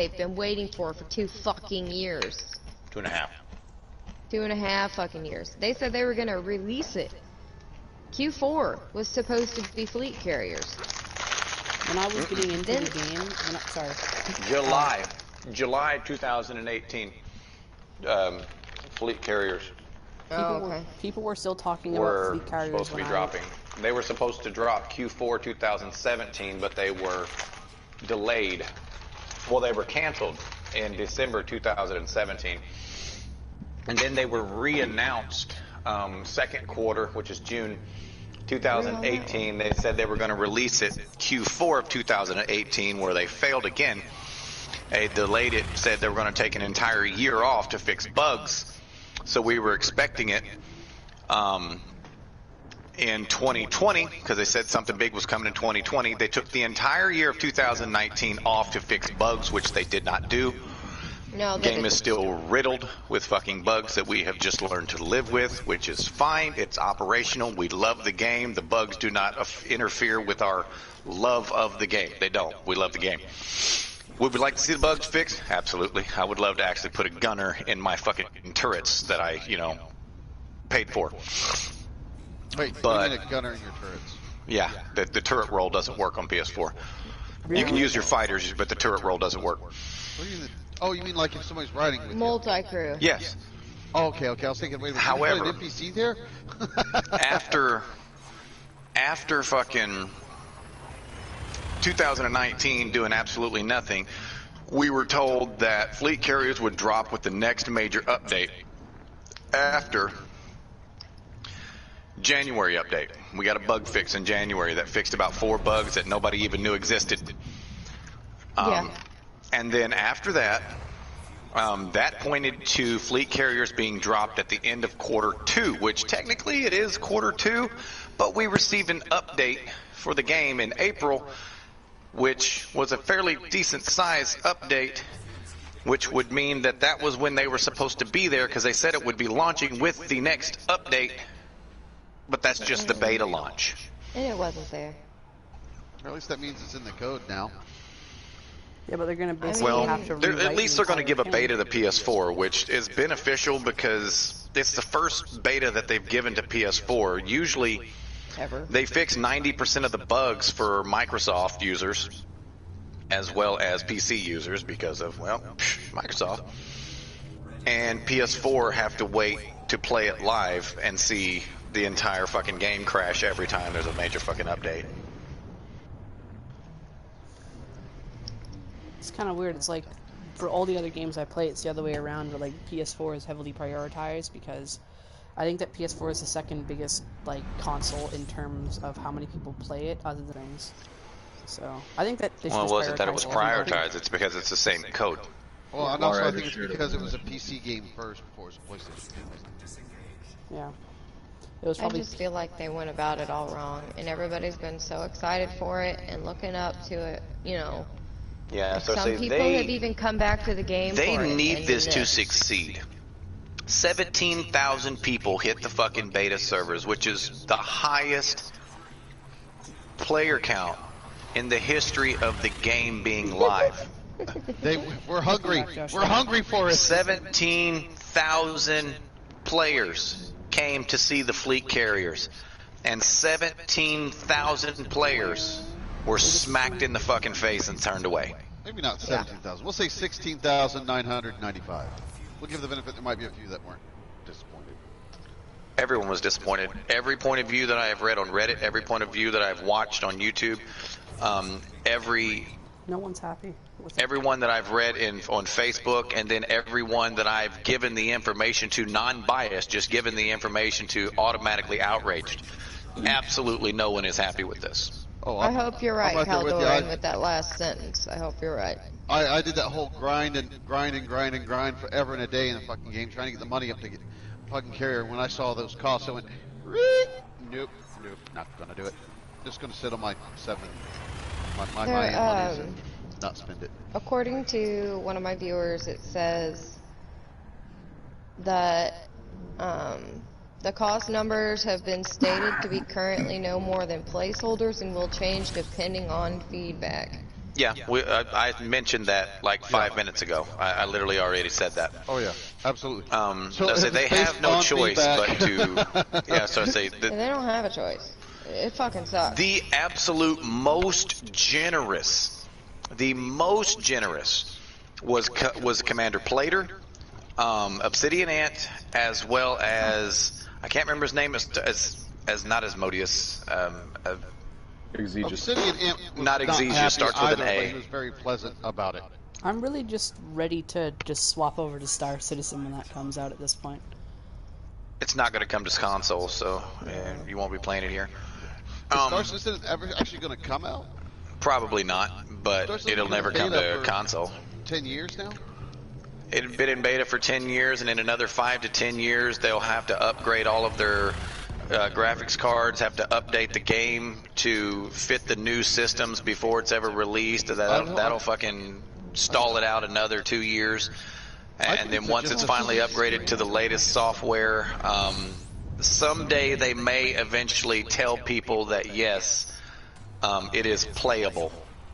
they've been waiting for 2 fucking years. 2.5. 2.5 fucking years. They said they were gonna release it. Q4 was supposed to be fleet carriers. When I was getting into the game, sorry. July 2018. Fleet carriers. People were still talking about fleet carriers. Supposed to be dropping. They were supposed to drop Q4 2017, but they were delayed. Well, they were canceled in December 2017, and then they were re-announced second quarter, which is June 2018. They said they were going to release it Q4 of 2018, where they failed again. They delayed it, said they were going to take an entire year off to fix bugs. So we were expecting it in 2020, because they said something big was coming in 2020. They took the entire year of 2019 off to fix bugs, which they did not do. No, the game is still riddled with fucking bugs that we have just learned to live with, which is fine. It's operational. We love the game. The bugs do not interfere with our love of the game. They don't. We love the game. Would we like to see the bugs fixed? Absolutely. I would love to actually put a gunner in my fucking turrets that I, paid for. Wait, but you mean a gunner in your turrets? Yeah, the turret roll doesn't work on PS4. You can use your fighters, but the turret roll doesn't work. What do you mean? Oh, you mean like if somebody's riding with you? Multi-crew. Yes. Oh, okay. I was thinking, wait, however, an NPC there? after fucking 2019 doing absolutely nothing, we were told that fleet carriers would drop with the next major update after January update. We got a bug fix in January that fixed about 4 bugs that nobody even knew existed. And then after that, that pointed to fleet carriers being dropped at the end of Q2, which technically it is Q2, but we received an update for the game in April, which was a fairly decent size update, which would mean that that was when they were supposed to be there, because they said it would be launching with the next update, but that's just the beta launch. And it wasn't there. Or at least that means it's in the code now. Yeah, but they're going to basically have to at least they're going to give a beta to PS4, which is beneficial because it's the first beta that they've given to PS4. Usually, they fix 90% of the bugs for Microsoft users, as well as PC users, because of, well, Microsoft. And PS4 have to wait to play it live and see the entire fucking game crash every time there's a major fucking update. It's kind of weird. It's like, for all the other games I play, it's the other way around, where like PS4 is heavily prioritized, because I think that PS4 is the second biggest like console in terms of how many people play it, other than things. So I think that they should it wasn't that it was prioritized, it's because it's the same code. Well, and also I think it's because it was a PC game first before it was a PlayStation 2. Yeah. It was probably... I just feel like they went about it all wrong, and everybody's been so excited for it and looking up to it, Yeah, so some people have even come back to the game. They need this to succeed. 17,000 people hit the fucking beta servers, which is the highest player count in the history of the game being live. We're hungry. We're hungry for it. 17,000 players came to see the fleet carriers, and 17,000 players were smacked in the fucking face and turned away. Maybe not 17,000. We'll say 16,995. We'll give the benefit there might be a few that weren't disappointed. Everyone was disappointed. Every point of view that I have read on Reddit, every point of view that I've watched on YouTube, no one's happy. Everyone that I've read on Facebook, and then everyone that I've given the information to, non-biased, just given the information to, automatically outraged. Absolutely no one is happy with this. Oh, I hope you're right, Caldoran, with that last sentence. I hope you're right. I did that whole grind forever and a day in the fucking game, trying to get the money up to get fucking carrier. When I saw those costs, I went, nope, not gonna do it. Just gonna sit on my my monies and not spend it. According to one of my viewers, it says that the cost numbers have been stated to be currently no more than placeholders and will change depending on feedback. Yeah, I mentioned that like 5 minutes ago. I literally already said that. Oh yeah, absolutely. So I say they have no choice but to. Yeah, so I say They don't have a choice. It fucking sucks. the absolute most generous, was Commander Plater, Obsidian Ant, as well as I can't remember his name as not Asmodeus. Obsidian Ant was Not Exegius, happy starts with an either, A. but he was very pleasant about it. I'm really just ready to just swap over to Star Citizen when that comes out at this point. It's not going to come to console, so you won't be playing it here. Is Star Citizen ever actually going to come out? Probably not, but Star Citizen's it'll been never in come beta to for console. 10 years now? It had been in beta for 10 years, and in another 5 to 10 years, they'll have to upgrade all of their graphics cards, have to update the game to fit the new systems before it's ever released. That'll fucking stall it out another 2 years. And then once it's finally upgraded to the latest software, someday they may eventually tell people that yes, it is playable.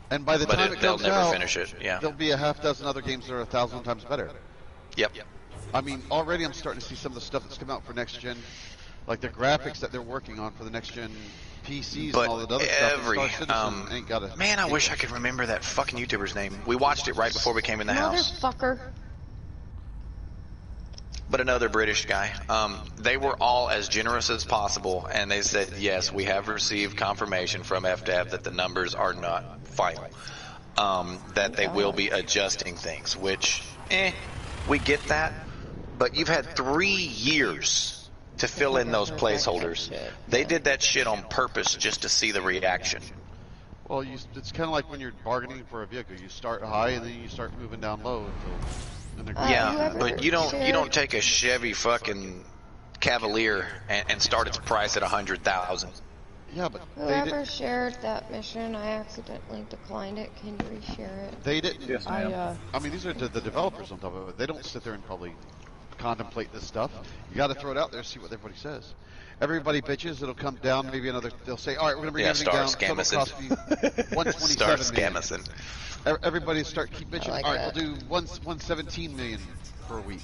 And by the time it they'll comes never out, finish it. Yeah. there'll be a half dozen other games that are 1,000 times better. Yep. I mean, already I'm starting to see some of the stuff that's come out for next gen, like the graphics that they're working on for the next gen PCs But and all that other every stuff. Star Citizen ain't got a man, I wish I could remember that fucking YouTuber's name. We watched it right before we came in the house. Motherfucker. But another British guy. They were all as generous as possible, and they said, yes, we have received confirmation from FDev that the numbers are not final. That they will be adjusting things, which, we get that. But you've had 3 years to fill in those placeholders. They did that shit on purpose just to see the reaction. Well, it's kind of like when you're bargaining for a vehicle. You start high and then you start moving down low until. Yeah, but you don't take a Chevy fucking Cavalier and start its price at 100,000. Yeah, but Whoever shared that mission, I accidentally declined it. Can you reshare it? they didn't. Yes, ma'am. I mean, these are the developers on top of it. They don't sit there and probably contemplate this stuff. You got to throw it out there, see what everybody says. Everybody bitches. It'll come down maybe another. They'll say, "All right, we're gonna bring everything down. Total cost me 127 Start million." scamming. Everybody keep bitching. like All right, that. we'll do 117 million per week.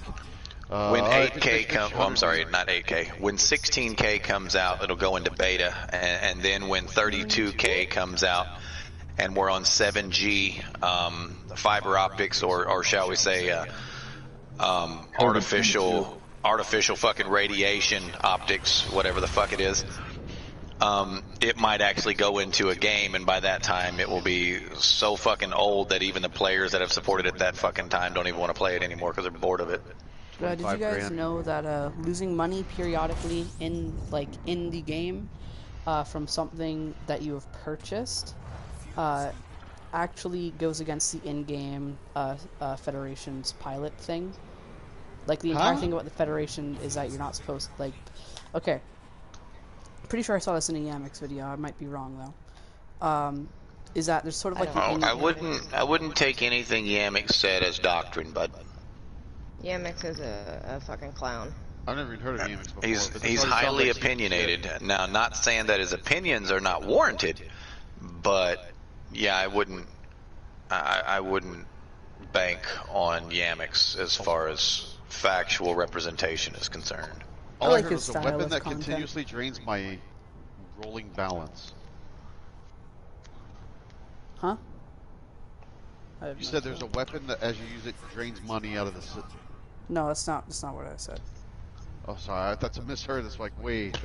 When all right, 8K bitch, comes, well, I'm 100 sorry, million. not 8K. When 16K comes out, it'll go into beta, and then when 32K comes out, and we're on 7G fiber optics, or shall we say, artificial fucking radiation optics, whatever the fuck it is. It might actually go into a game, and by that time it will be so fucking old that even the players that have supported it that fucking time don't even want to play it anymore because they're bored of it. Did you 25 guys grand. know that losing money periodically in the game from something that you have purchased actually goes against the in-game Federation's pilot thing? Like the entire Huh? thing about the Federation is that you're not supposed okay. Pretty sure I saw this in a Yamix video. I might be wrong though. Is that there's sort of like Oh, an I wouldn't take anything Yamik said as doctrine, bud. Yamix is a fucking clown. I've never even heard of Yamix before. He's but this he's already sounds highly like some opinionated. shit. Now, not saying that his opinions are not warranted, but yeah, I wouldn't bank on Yamix as far as factual representation is concerned. All I I like heard his was a style weapon of that content. continuously drains my rolling balance. Huh? I have You no said there's clue. a weapon that, as you use it, drains money out of the. No, that's not what I said. Oh, sorry, I thought I misheard. It's like, wait.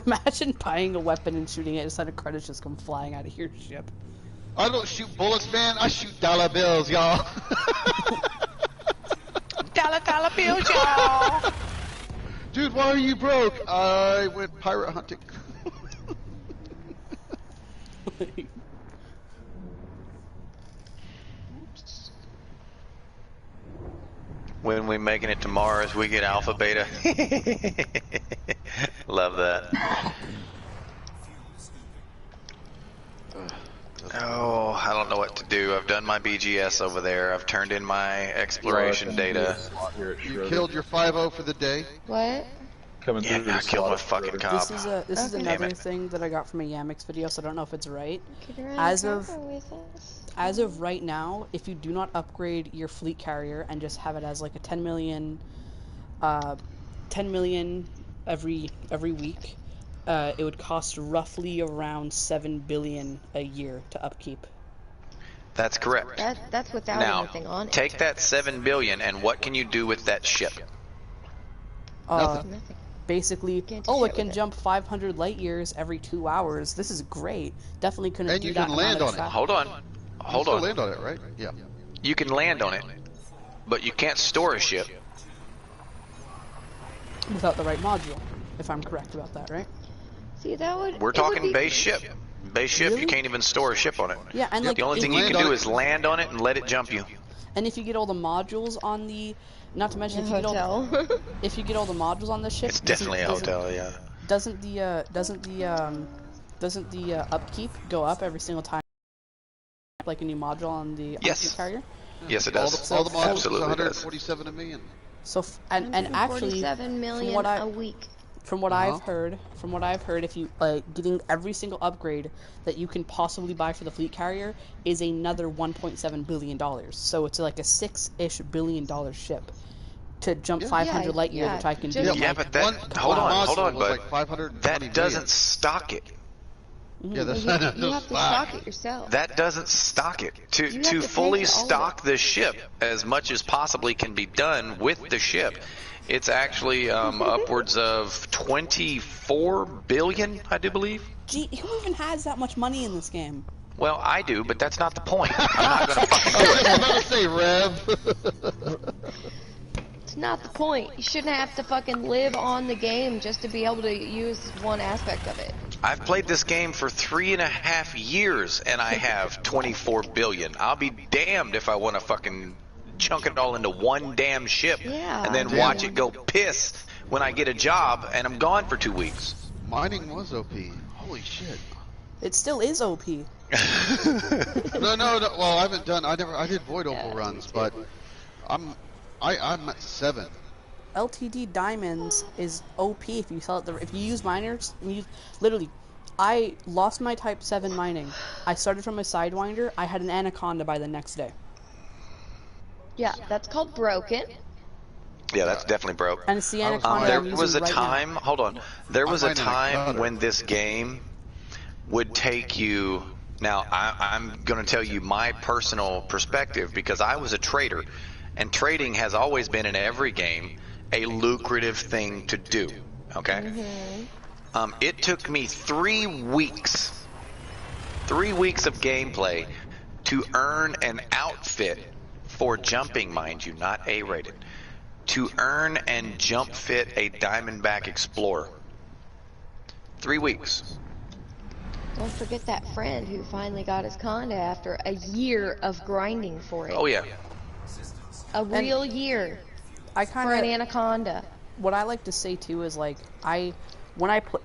Imagine buying a weapon and shooting it, and sudden credits just come flying out of your ship. I don't shoot bullets, man. I shoot dollar bills, y'all. Dollar bills, y'all. Dude, why are you broke? I went pirate hunting. When we making it to Mars, we get alpha beta. Love that. Oh, I don't know what to do. I've done my BGS over there. I've turned in my exploration data. You killed your 5-0 for the day. What? coming Yeah, through. I to killed my slaughter fucking everybody. cop. This is Okay. another Damn it. thing that I got from a Yamix video, so I don't know if it's right. Could run As a of cover with us. as of right now, if you do not upgrade your fleet carrier and just have it as like a 10 million every week, it would cost roughly around 7 billion a year to upkeep. That's correct. That's without Now, anything on it. take that 7 billion and what can you do with that ship? Nothing. Nothing. Basically, Can't do oh, it shit can with it. jump 500 light years every 2 hours. This is great. Definitely couldn't And do you that can amount land of on it. traffic. Hold on. You Hold still on. land on it, right? Yeah. You can land on it, but you can't store a ship. Without the right module, if I'm correct about that, right? See, that would. We're it would talking be- base ship. Base ship, Really? you can't even store a ship on it. Yeah, and like The only if thing you- you can land on do it. is land on it and let it jump you. and if you get all the modules on the, not to mention A if you get all hotel. if you get all the modules on the ship, It's definitely a hotel, yeah. Doesn't the upkeep go up every single time, like a new module on the Yes. upkeep carrier? Yes, it All does. the modules is Absolutely does. 147 a million. So and actually, 147 million what I- a week. from what I've heard, if you getting every single upgrade that you can possibly buy for the fleet carrier is another $1.7 billion. So it's like a $6-ish billion ship to jump 500 light years, yeah, which I can do. just- in, Yeah, like, but that, One hold on, module was bud. like 520 That million. doesn't stock it. Yeah, that's You not have to stock it yourself. That doesn't stock it. You To have to pay fully for all of stock the ship as much as possibly can be done with the ship, it's actually upwards of 24 billion, I do believe. Gee, who even has that much money in this game? Well, I do, but that's not the point. I'm not going to fucking do it. I'm about to say, Rev. It's not the point. You shouldn't have to fucking live on the game just to be able to use one aspect of it. I've played this game for 3.5 years, and I have 24 billion. I'll be damned if I want to fucking chunk it all into one damn ship, Yeah. and then Damn. watch it go piss when I get a job and I'm gone for 2 weeks. Mining was OP. Holy shit. It still is OP. No. Well, I haven't done. I did void opal runs, but I'm at 7. LTD Diamonds is OP if you sell it. If you use miners, literally, I lost my Type 7 mining. I started from a Sidewinder. I had an Anaconda by the next day. Yeah, that's called broken. Yeah, that's definitely broke. And it's the I was Anaconda There I'm using was a right time, now. hold on. There was a mining a time cutter. when this game would take you. Now, I'm going to tell you my personal perspective because I was a trader, and trading has always been in every game a lucrative thing to do. Okay? It took me 3 weeks, 3 weeks of gameplay to earn an outfit for jumping, mind you, not A-rated, to earn and jump fit a Diamondback Explorer. 3 weeks. Don't forget that friend who finally got his Conda after a year of grinding for it. Oh yeah. A real year I for kind an of Anaconda. what I like to say too is like when I play.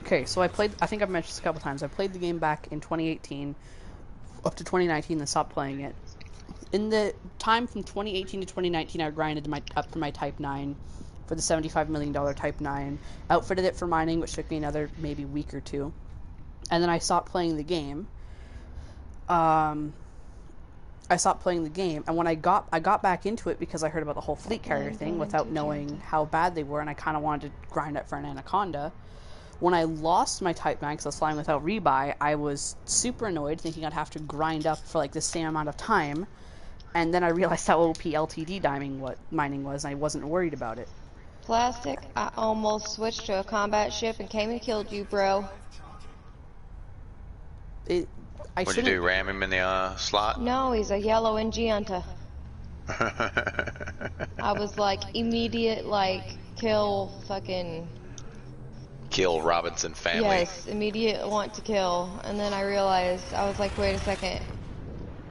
Okay, so I played. I think I've mentioned this a couple times. I played the game back in 2018 up to 2019, then stopped playing it. In the time from 2018 to 2019, I grinded up for my Type 9 for the $75 million Type 9. Outfitted it for mining, which took me another maybe week or two. And then I stopped playing the game. I stopped playing the game, and when I got back into it because I heard about the whole fleet carrier thing without knowing how bad they were, and I kind of wanted to grind up for an Anaconda. When I lost my Type 9 because I was flying without rebuy, I was super annoyed, thinking I'd have to grind up for like the same amount of time. And then I realized how OP LTD mining was, and I wasn't worried about it. Plastic, I almost switched to a combat ship and came and killed you, bro. I What'd you shouldn't. do? Ram him in the slot? No, he's a yellow Ngianta. I was like, immediate, kill fucking... Kill Robinson family. Yes, immediate want to kill. And then I realized, I was like, wait a second.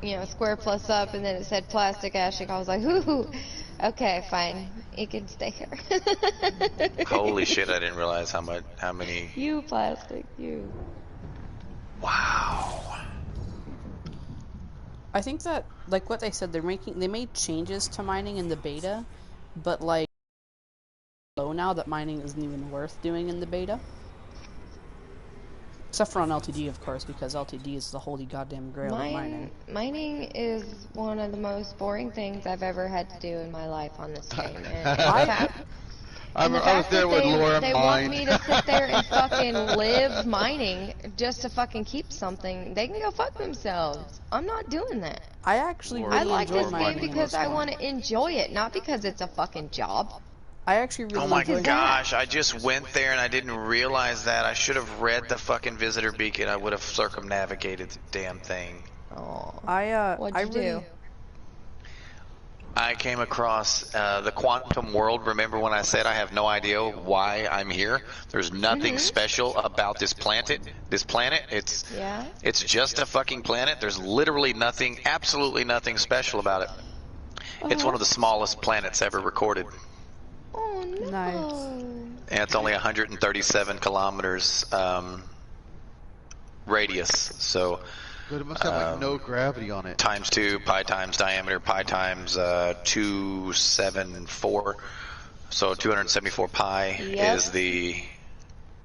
You know, square plus up, and then it said plastic ashing. I was like, ooh, okay, fine. You can stay here. Holy shit! I didn't realize how many. You plastic, you. Wow. I think that, like what they said, they made changes to mining in the beta, but like low now that mining isn't even worth doing in the beta. Except for on LTD, of course, because LTD is the holy goddamn grail of mining. Mining is one of the most boring things I've ever had to do in my life on this game. And the I was fact there that with Laura they want me to sit there and fucking live mining just to fucking keep something, they can go fuck themselves. I'm not doing that. I actually really I like enjoy this mining game in because this I one. want to enjoy it, not because it's a fucking job. I actually really Oh my enjoy gosh, I just went there and I didn't realize that. I should have read the fucking visitor beacon. I would have circumnavigated the damn thing. Oh, I what'd you really, do? I came across the quantum world. Remember when I said I have no idea why I'm here? There's nothing special about this planet. Yeah? It's just a fucking planet. There's literally nothing, absolutely nothing special about it. It's one of the smallest planets ever recorded. Oh no. Nice. And it's only 137 kilometers radius. So But it must have like no gravity on it. times 2, pi times diameter, pi times 274. So 274 pi Yep. is the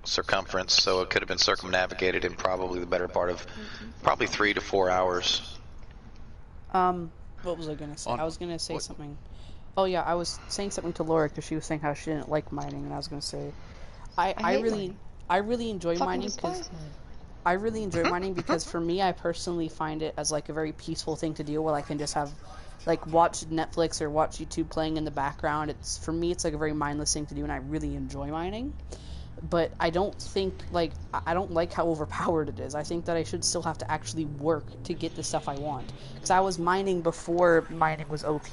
circumference. So it could have been circumnavigated in probably the better part of probably 3 to 4 hours. what was I gonna say? I was gonna say something. Oh yeah, I was saying something to Laura because she was saying how she didn't like mining, and I was gonna say, I hate really enjoy Fucking mining because despise mine. I really enjoy mining because for me, I personally find it as like a very peaceful thing to do where I can just have, like, watch Netflix or watch YouTube playing in the background. It's, for me, it's like a very mindless thing to do, and I really enjoy mining. But I don't think, like, I don't like how overpowered it is. I think that I should still have to actually work to get the stuff I want. Because I was mining before mining was OP,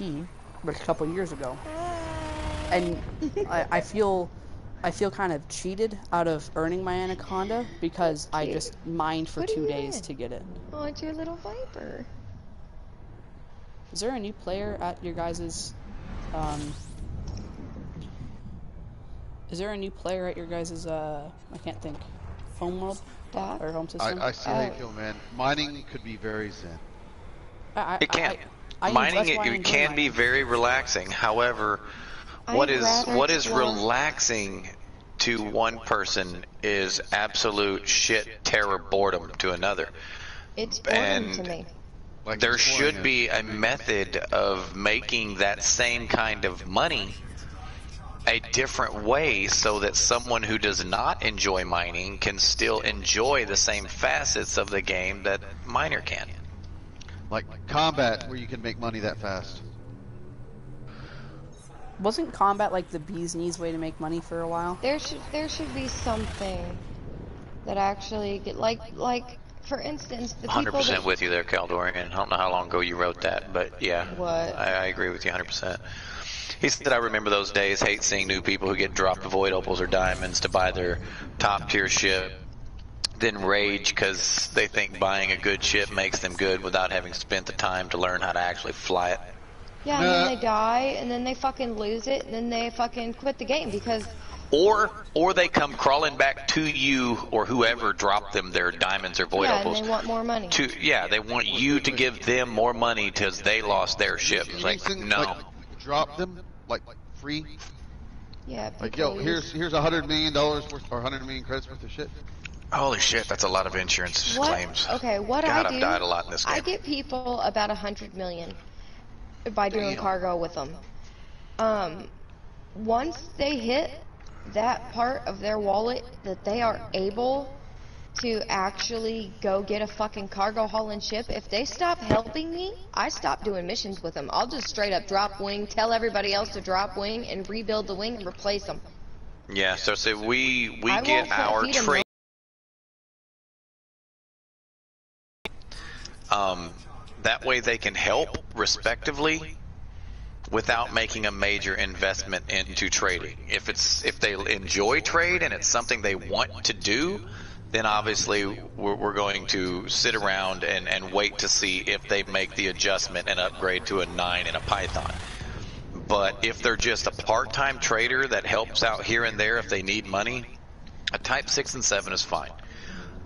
like a couple years ago. And I feel kind of cheated out of earning my Anaconda because I just mined for What are 2 you days in? to get it. Oh, it's your little viper. Is there a new player at your guys's, I can't think, home world? Doc? Or home system? I see how you feel, man. Mining could be very zen. It can. that's Mining why I it enjoy can be mining. very relaxing. However, what I'd rather is explore. relaxing to one person is absolute shit, terror, boredom to another. It's boring And to me. Like There exploring should it. be a method of making that same kind of money a different way so that someone who does not enjoy mining can still enjoy the same facets of the game that miner can. like combat where you can make money that fast. Wasn't combat like the bee's knees way to make money for a while? There should be something that actually get like for instance the people 100% that with you there, Caldorian. I don't know how long ago you wrote that, but yeah. What? I agree with you 100%. He said, I remember those days, hate seeing new people who get dropped void opals or diamonds to buy their top tier ship, then rage because they think buying a good ship makes them good without having spent the time to learn how to actually fly it. yeah, and then they die and then they fucking lose it and then they fucking quit the game because Or they come crawling back to you or whoever dropped them their diamonds or void yeah, opals. and they want more money. They want you to give them more money because they lost their ship. It's like, Anything, no. like, drop them like free. Yeah, Like, people yo, use- here's $100 million worth or 100 million credits worth of shit. Holy shit, that's a lot of insurance what? claims. Okay, what God, I do? I've died a lot in this game. I get people about 100 million by doing Damn. cargo with them. Once they hit that part of their wallet that they are able to actually go get a fucking cargo hauling ship, if they stop helping me, I stop doing missions with them. I'll just straight up drop wing, tell everybody else to drop wing, and rebuild the wing and replace them. Yeah, so we I get won't our feed 'em trade. That way they can help respectively without making a major investment into trading. If they enjoy trade and it's something they want to do, then obviously we're going to sit around and wait to see if they make the adjustment and upgrade to a 9 in a Python. But if they're just a part-time trader that helps out here and there if they need money, a Type 6 and 7 is fine.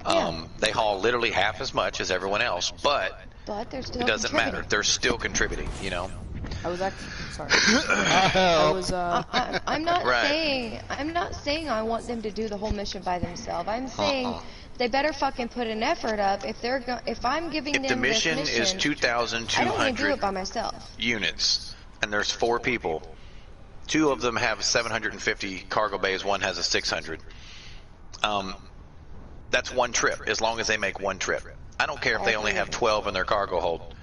Yeah. They haul literally half as much as everyone else, but But they're still it doesn't matter. contributing. They're still contributing, you know. I was actually sorry. I was I'm not Right. saying I want them to do the whole mission by themselves. I'm saying they better fucking put an effort up if I'm giving If them the mission this is mission, I don't want to do 2,200 it by myself. units, and there's 4 people, 2 of them have 750 cargo bays, 1 has a 600. That's 1 trip, as long as they make 1 trip. I don't care if they only have 12 in their cargo hold.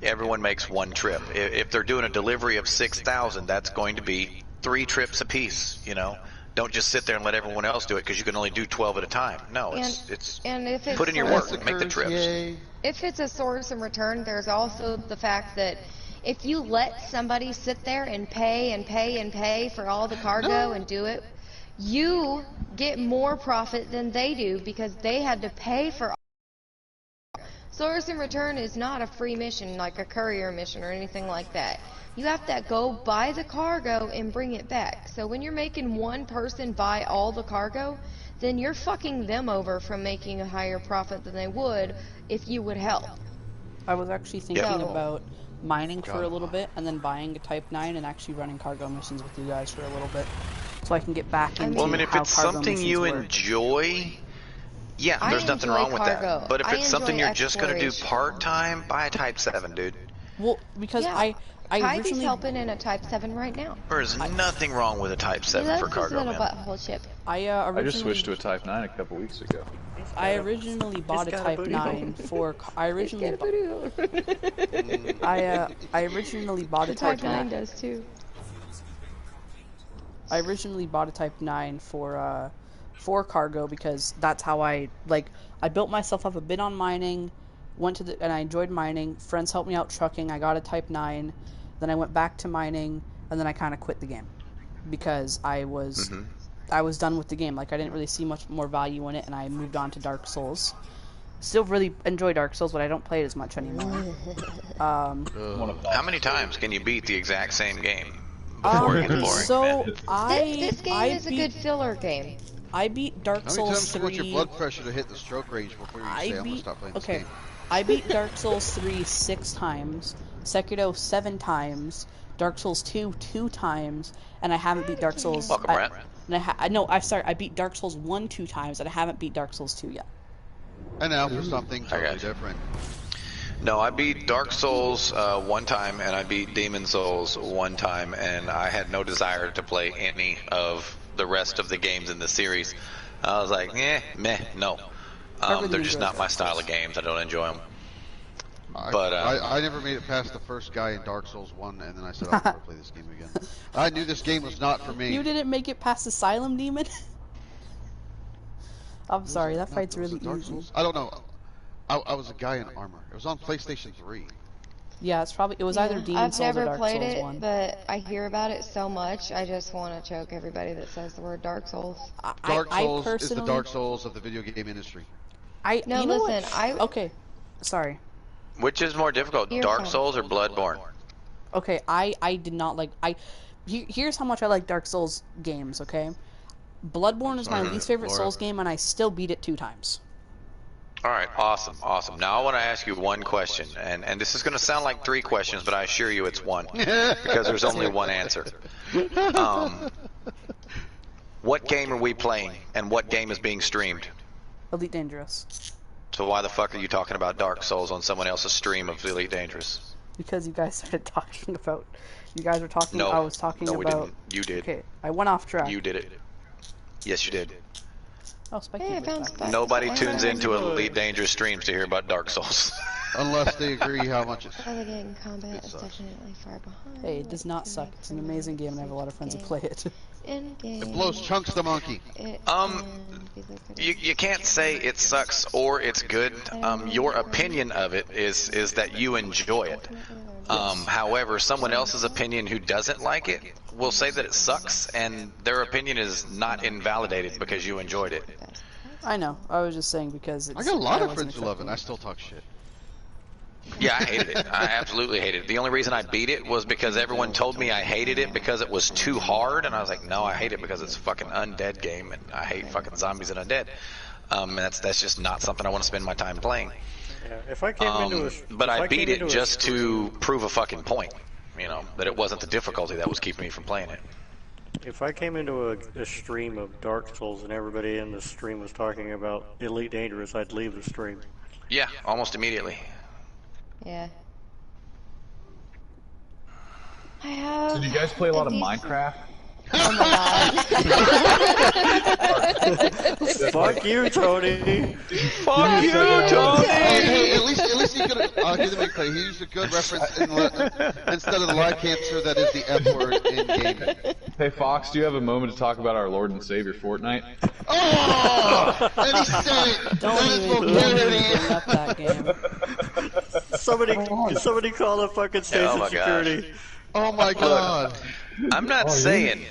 Everyone makes 1 trip. If they're doing a delivery of 6,000, that's going to be 3 trips apiece, you know? Don't just sit there and let everyone else do it because you can only do 12 at a time. No, it's And if it's put in your work, make the trips. Yay. If it's a source and return, there's also the fact that if you let somebody sit there and pay and pay and pay for all the cargo and do it, you get more profit than they do because they had to pay for all. Source and return is not a free mission like a courier mission or anything like that. You have to go buy the cargo and bring it back. So when you're making one person buy all the cargo, then you're fucking them over from making a higher profit than they would if you would help. I was actually thinking So- about mining for a little bit and then buying a Type 9 and actually running cargo missions with you guys for a little bit, so I can get back into Well, I mean, if how it's cargo something missions you work. enjoy, yeah, I there's nothing enjoy wrong with that. cargo. But if I it's something enjoy you're just going to do exploration. part-time, buy a Type 7, dude. Well, because Yeah, I Kylie's originally helping in a Type 7 right now. There's nothing wrong with a Type He 7 loves for his cargo, little man. butthole chip. I I just originally switched to a Type 9 a couple weeks ago. I originally bought a got a Type booty 9 for I originally Get a booty hole. I originally bought a Type Type 9 9. does too. I originally bought a Type 9 for cargo because that's how I built myself up a bit on mining, and I enjoyed mining. Friends helped me out trucking. I got a Type 9, then I went back to mining, and then I kind of quit the game because I was done with the game. Like, I didn't really see much more value in it, and I moved on to Dark Souls. Still really enjoy Dark Souls, but I don't play it as much anymore. How many times can you beat the exact same game before it gets boring? So This game I is a beat, good filler game. I beat Dark How many Souls times do you want 3. your blood pressure to hit the stroke range before you say, I'm going to stop playing this game? I beat Dark Souls 3 6 times, Sekiro 7 times, Dark Souls 2 2 times, and I haven't beat Dark Souls. Welcome, Brent. I beat Dark Souls 1 2 times, and I haven't beat Dark Souls 2 yet. And now for something totally got you. different. No, I beat Dark Souls 1 time, and I beat Demon Souls 1 time, and I had no desire to play any of the rest of the games in the series. I was like, no. really They're just enjoyed not my Dark style Souls. of games. I don't enjoy them. But I never made it past the first guy in Dark Souls 1, and then I said, I'll never play this game again. I knew this game was not for me. You didn't make it past Asylum Demon? I'm sorry, that No, fight's it was really a Dark easy. Souls. I don't know. I was a guy in armor. It was on PlayStation 3. Yeah, it was either Demon I've Souls or never Dark played Souls it, 1. but I hear about it so much, I just want to choke everybody that says the word Dark Souls. Dark I Souls is the personally, Dark Souls of the video game industry. No, you know listen, what? Okay, sorry. Which is more difficult, You're Dark fine. Souls or Bloodborne? Okay, I did not like here's how much I like Dark Souls games, okay? Bloodborne is my least favorite Laura. Souls game, and I still beat it 2 times. All right, awesome. Now I want to ask you one question, and this is going to sound like 3 questions, but I assure you it's 1, because there's only one answer. What game are we playing, and what game is being streamed? Elite Dangerous. So why the fuck are you talking about Dark Souls on someone else's stream of Elite Dangerous? Because you guys started talking about... You guys were talking... No, I was talking no, we about... didn't. You did. Okay, I went off track. You did it. Yes, you did. Oh, Spike Hey, I Weaver's bounced back. back. Nobody tunes into Elite Dangerous streams to hear about Dark Souls. Unless they agree how much it's... Relegating combat is sucks. definitely far behind. Hey, it does not suck. It's an amazing game, and I have a lot of friends that play it. It blows chunks the monkey. You can't say it sucks or it's good. Your opinion of it is that you enjoy it. However, someone else's opinion who doesn't like it will say that it sucks, and their opinion is not invalidated because you enjoyed it. I know. I was just saying because it's... I got a lot of wasn't friends who love it, and I expecting still talk shit. Yeah, I hated it. I absolutely hated it. The only reason I beat it was because everyone told me I hated it because it was too hard, and I was like, no, I hate it because it's a fucking undead game, and I hate fucking zombies and undead. And that's just not something I want to spend my time playing. Yeah, if I came into a, But if I came beat into it a just to prove a fucking point. you know, that it wasn't the difficulty that was keeping me from playing it. If I came into a stream of Dark Souls and everybody in the stream was talking about Elite Dangerous, I'd leave the stream. Yeah, almost immediately. Yeah. I have. So do you guys play a lot of Minecraft? Oh my god. Fuck you, Tony! Fuck you, Tony! Hey, at least he could. I'll give him a credit. He used a good reference instead of the live cancer that is the F word in gaming. Hey Fox, do you have a moment to talk about our Lord and Savior Fortnite? Oh! And he said it. Don't That is even bring up that game. Somebody call the fucking station security. Oh my god. I'm not saying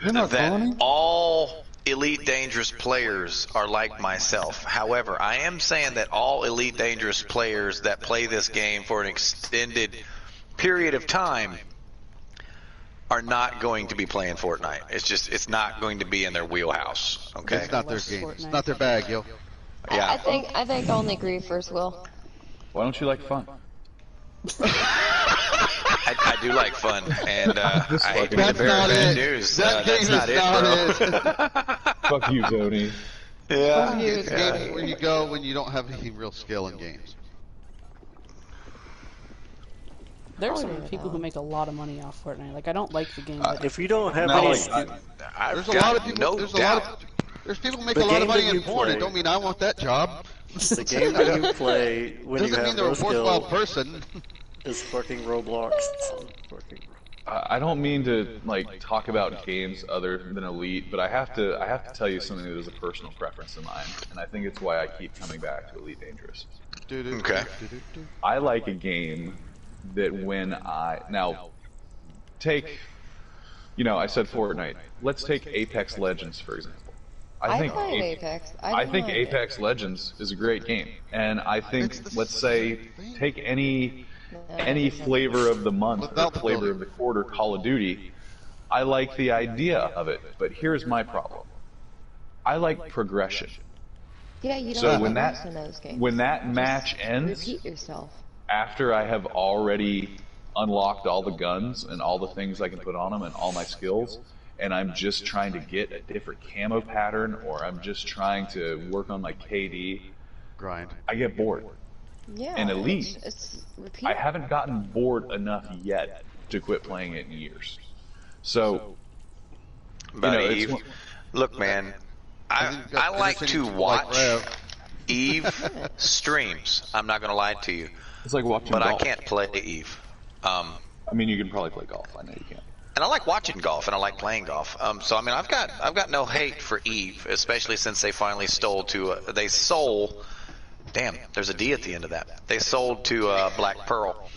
not that Tony? all Elite Dangerous players are like myself. However, I am saying that all Elite Dangerous players that play this game for an extended period of time are not going to be playing Fortnite. It's not going to be in their wheelhouse. Okay. It's not their game. It's not their bag, yo. Yeah. I think only griefers will. Why don't you like fun? I do like fun, and I hate to be the That's bearer not of bad it. news. That game That's is not not it, bro. Fuck you, Tony. Yeah. It's games where you go when you don't have any real skill in games. There are some people who make a lot of money off Fortnite. Like, I don't like the game, but If you don't have Not any, like, There's a lot of people. No There's doubt. there's people who make The a lot of game money that in you porn. It play- don't mean I want that job. the game that you play when you Doesn't mean have they're no a worthwhile skill person. is fucking Roblox. Fucking- I don't mean to like talk about games other than Elite, but I have to tell you something that is a personal preference of mine, and I think it's why I keep coming back to Elite Dangerous. Okay. I like a game that when take, you know, I said Fortnite. Let's take Apex Legends for example. I played Apex. I think like Apex Legends is a great game, and I think let's say take any flavor of the month or Without the flavor building. of the quarter Call of Duty. I like the idea of it, but here's my problem. I like progression. Yeah, you don't So have when moves that in those games. when that match ends, Repeat yourself. after I have already unlocked all the guns and all the things I can put on them and all my skills, and I'm just trying to get a different camo pattern, or I'm just trying to work on my KD, Grind. I get bored. Yeah. And Elite, It's repeat. I haven't gotten bored enough yet to quit playing it in years. So, But it's Eve, one- look, man, I like to watch Eve streams. I'm not gonna lie to you, it's like watching but I golf. can't play Eve. I mean, you can probably play golf. I know you can. And I like watching golf, and I like playing golf. So I mean, I've got no hate for Eve, especially since they finally sold. Damn, there's a D at the end of that. They sold to Black Pearl.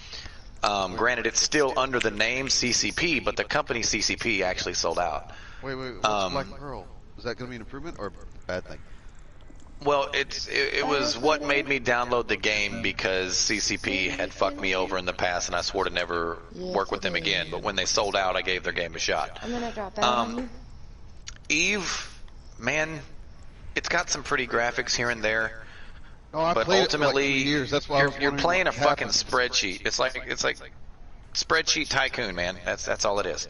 Granted, it's still under the name CCP, but the company CCP actually sold out. Wait, what's Black Pearl? Is that going to be an improvement or a bad thing? Well, it was what made me download the game because CCP had fucked me over in the past, and I swore to never work with them again. But when they sold out, I gave their game a shot. I'm gonna drop that on you. Eve, man, it's got some pretty graphics here and there. Oh, I But played it for like ultimately, 2 years. That's why I was you're wondering playing a what fucking happened. spreadsheet. It's like spreadsheet tycoon, man. That's all it is.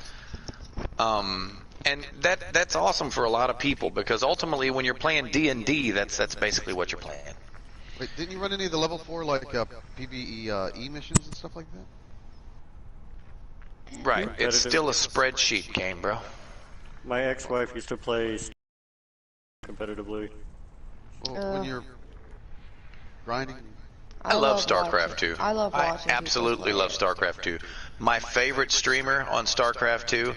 And that's awesome for a lot of people because ultimately, when you're playing D&D, that's basically what you're playing. Wait, didn't you run any of the level 4 like PvE E missions and stuff like that? Right. It's Competitive. still a spreadsheet game, bro. My ex-wife used to play competitively. Well, when you're grinding. I love watching- StarCraft 2. I love watching. people absolutely play love it. StarCraft 2. My favorite streamer on StarCraft 2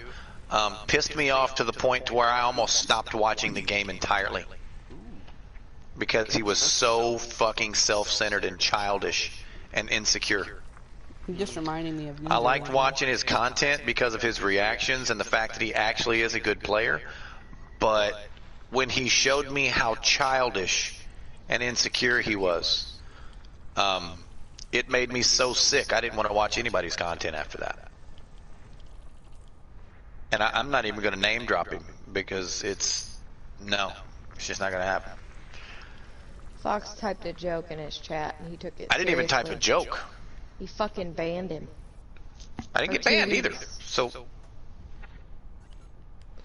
pissed me off to the point to where I almost stopped watching the game entirely. Because he was so fucking self-centered and childish and insecure. You're just reminding me of. I liked watching his content because of his reactions and the fact that he actually is a good player. But when he showed me how childish and insecure he was, it made me so sick I didn't want to watch anybody's content after that. And I'm not even going to name drop him because it's just not going to happen. Fox typed a joke in his chat and he took it. I didn't even type a seriously. joke. He fucking banned him. I didn't Or get 2 banned either. weeks. So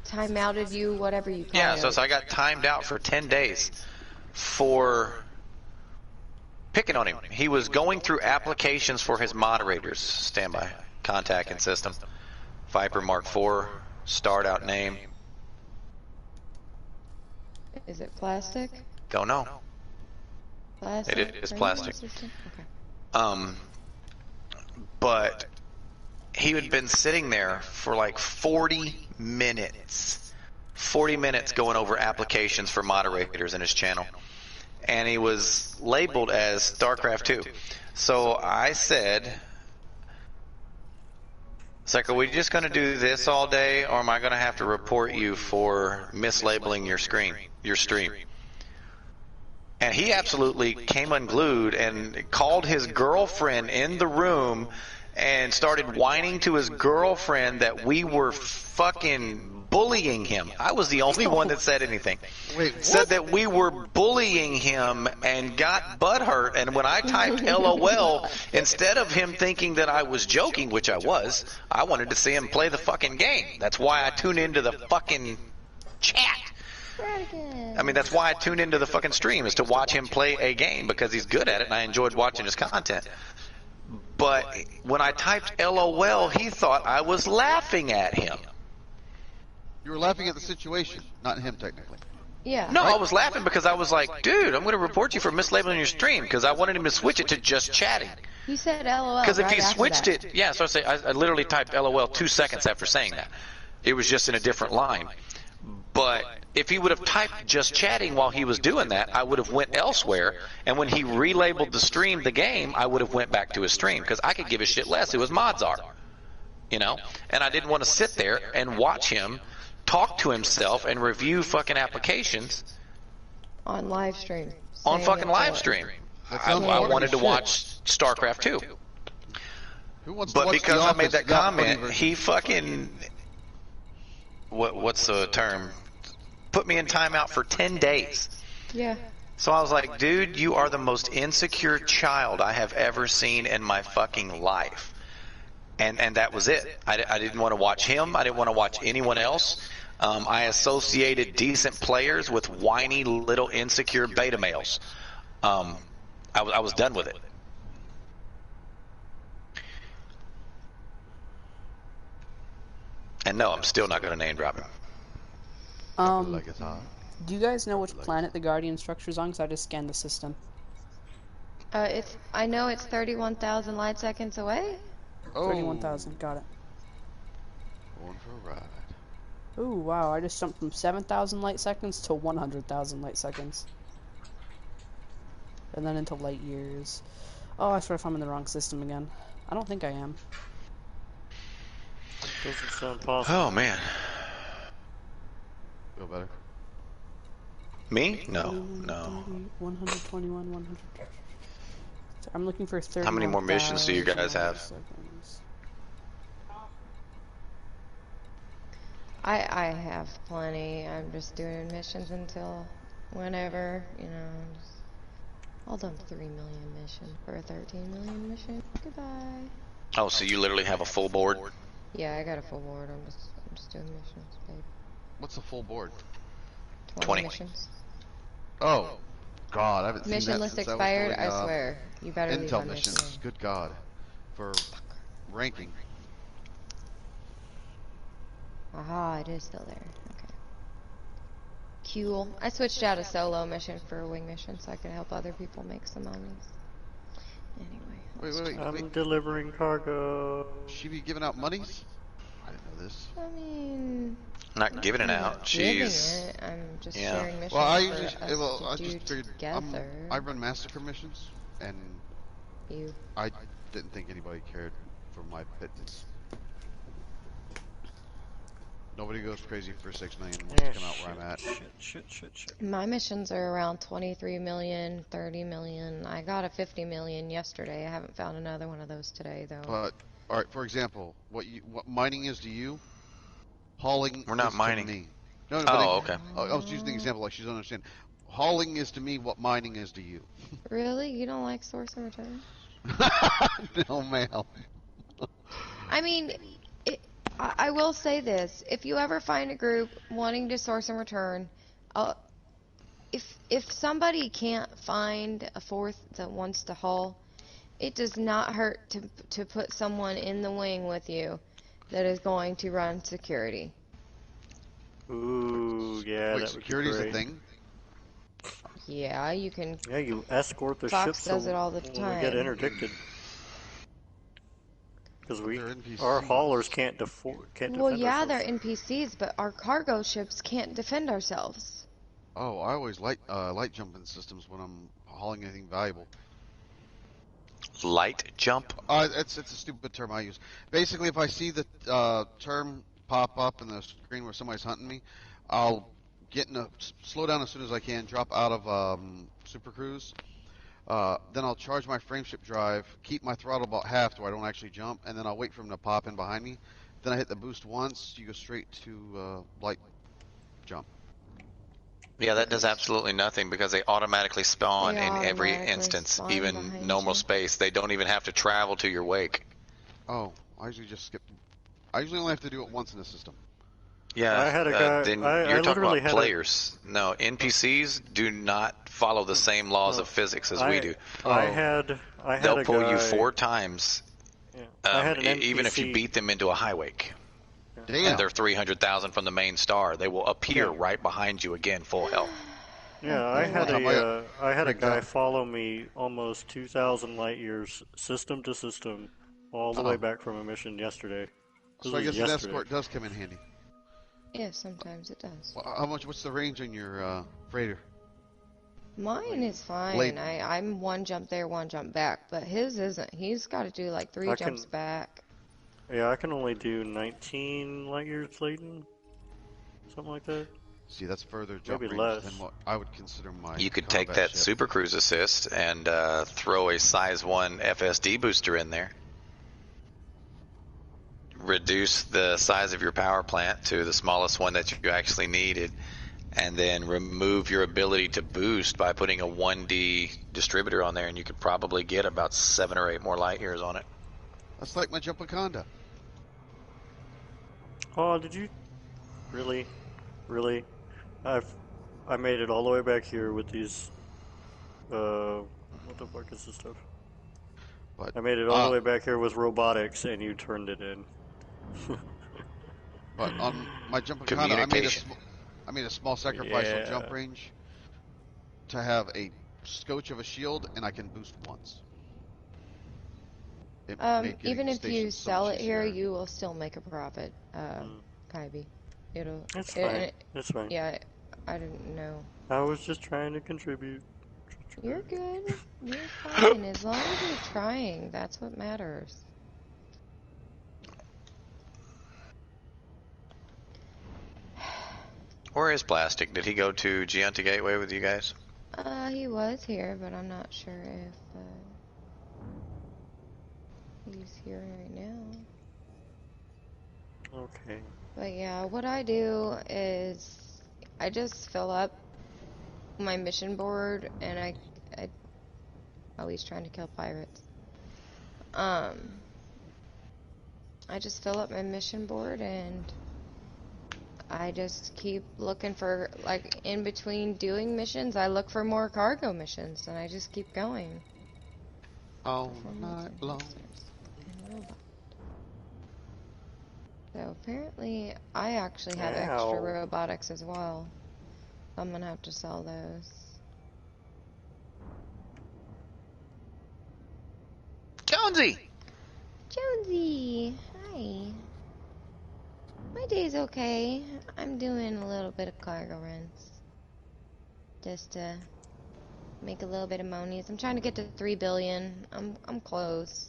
Time outed you, whatever you call yeah, it. so I got timed out for 10 days for picking on him. He was going through applications for his moderators. Standby. Contact and system. Viper Mark IV. Start out name. Is it plastic? Don't know. Plastic? It is Are you plastic. assistant? Okay. But he had been sitting there for like 40 minutes. 40 minutes going over applications for moderators in his channel. And he was labeled as StarCraft 2. So I said, it's like, are we just going to do this all day, or am I going to have to report you for mislabeling your stream? And he absolutely came unglued and called his girlfriend in the room and started whining to his girlfriend that we were fucking bullying him. I was the only one that said anything. Wait, what? Said that we were bullying him and got butthurt. And when I typed LOL, instead of him thinking that I was joking, which I was, I wanted to see him play the fucking game. That's why I tune into the fucking chat. I mean, that's why I tune into the fucking stream, is to watch him play a game, because he's good at it and I enjoyed watching his content. But when I typed LOL, he thought I was laughing at him. You were laughing at the situation, not him technically. Yeah. No, I was laughing because I was like, dude, I'm going to report you for mislabeling your stream, because I wanted him to switch it to just chatting. You said LOL. Because if right he after switched that. it, yeah, so I literally typed LOL 2 seconds after saying that. It was just in a different line. But if he would have typed just chatting while he was doing that, I would have went elsewhere. And when he relabeled the stream, the game, I would have went back to his stream, because I could give a shit less. It was Modzar, you know? And I didn't want to sit there and watch him talk to himself and review fucking applications On live stream. on Saying fucking it live for- stream. That I sounds boring wanted as to shit. watch StarCraft 2. Who wants to But watch because The I made Office that without funny comment, version? he fucking, what's the term? Put me in timeout for 10 days. Yeah. So I was like, dude, you are the most insecure child I have ever seen in my fucking life. And that was it. I didn't want to watch him. I didn't want to watch anyone else. I associated decent players with whiny little insecure beta males. I was done with it. And no, I'm still not going to name drop him. Like it's hot. Do you guys know which planet the Guardian structure's on? Because I just scanned the system. I know it's 31,000 light seconds away. Oh, 31,000, got it. Going for a ride. Ooh, wow, I just jumped from 7,000 light seconds to 100,000 light seconds. And then into light years. Oh, I swear if I'm in the wrong system again. I don't think I am. Doesn't sound possible. Oh, man. Feel better? Me? No, no. 121, 100. I'm looking for 30. How many more missions do you guys have? I have plenty. I'm just doing missions until whenever, you know. I'll dump 3 million missions for a 13 million mission. Goodbye. Oh, so you literally have a full board? Yeah, I got a full board. I'm just doing missions, babe. What's the full board? 20. missions. Oh, God, I haven't seen Mission that list since expired. I was doing, I swear. You better leave Intel my mission. missions. Good God, for ranking. Aha, it is still there. Okay. Cool. I switched out a solo mission for a wing mission so I could help other people make some monies. Anyway. Wait. I'm delivering cargo. She be giving out monies? I didn't know this. I mean, Not giving it out. giving She's. it. I'm just Yeah. sharing missions Well, I for usually, us well, I to just do figured together. I run massacre missions, and You. I didn't think anybody cared for my fitness. Nobody goes crazy for 6 million and wants to come out where I'm at. Shit. My missions are around 23 million, 30 million. I got a 50 million yesterday. I haven't found another one of those today, though. But, alright, for example, what mining is to you, hauling We're not is mining. to me. No, Oh, okay. I was using the example like she doesn't understand. Hauling is to me what mining is to you. Really? You don't like source and return? No, ma'am. I mean, I will say this: if you ever find a group wanting to source and return, if somebody can't find a fourth that wants to haul, it does not hurt to put someone in the wing with you that is going to run security. Ooh, yeah, Wait, that would be security's a great. thing? Yeah, you can. Yeah, you escort the Fox ships does it all the when we time. get interdicted. Because They're our NPCs. haulers can't defend Well, yeah, ourselves. they're NPCs, but our cargo ships can't defend ourselves. Oh, I always light jumping systems when I'm hauling anything valuable. Light jump. It's a stupid term I use. Basically, if I see the term pop up in the screen where somebody's hunting me, I'll slow down as soon as I can, drop out of Super Cruise. Then I'll charge my frameship drive, keep my throttle about half so I don't actually jump, and then I'll wait for him to pop in behind me. Then I hit the boost once, you go straight to light jump. Yeah, that does absolutely nothing because they automatically spawn They in every automatically instance, spawn even behind normal you. space. They don't even have to travel to your wake. Oh, I usually just skip. I usually only have to do it once in the system. Yeah, I had a guy- then I you're talking literally about had a- players. No, NPCs do not follow the same laws of physics as we do. I had They'll a pull guy, you 4 times, Yeah, I had an even if you NPC beat them into a high wake. Damn. And they're 300,000 from the main star. They will appear Yeah. right behind you again, full health. Yeah, I had Okay. a Rigged guy up. follow me almost 2,000 light years, system to system, all the way back from a mission yesterday. This So I was guess yesterday. an escort does come in handy. Yeah, sometimes it does. What's the range on your freighter? Mine is fine. Blade. I'm one jump there, one jump back, but his isn't. He's got to do like 3 I jumps can- back. Yeah, I can only do 19 light years laden, something like that. See, that's further jump Maybe range less. than what I would consider my You could take combat that ship. Super Cruise assist and throw a size 1 FSD booster in there. Reduce the size of your power plant to the smallest one that you actually needed, and then remove your ability to boost by putting a 1D distributor on there, and you could probably get about 7 or 8 more light years on it. That's like my Jumpaconda. Oh, did you? Really? Really? I made it all the way back here with these, what the fuck is this stuff? But I made it all the way back here with robotics, and you turned it in. but on my Jumpaconda, Communication. I made a small sacrifice on jump Yeah. range to have a scotch of a shield, and I can boost once. It made getting Even if you stationed so sell much it here, easier. you will still make a profit, Kaibi. It'll. It's it- fine. it- It's fine. yeah, I didn't know. I was just trying to contribute. You're good. You're fine. As long as you're trying, that's what matters. Where is Plastic? Did he go to Giunta Gateway with you guys? He was here, but I'm not sure if he's here right now. Okay. But yeah, what I do is I just fill up my mission board, and I always trying to kill pirates. I just fill up my mission board, and I just keep looking for, like, in between doing missions, I look for more cargo missions, and I just keep going. All night long. So apparently, I actually have extra Ow. robotics as well. I'm gonna have to sell those. Jonesy! Jonesy, hi. My day's okay. I'm doing a little bit of cargo runs. Just to make a little bit of monies. I'm trying to get to 3 billion. I'm close.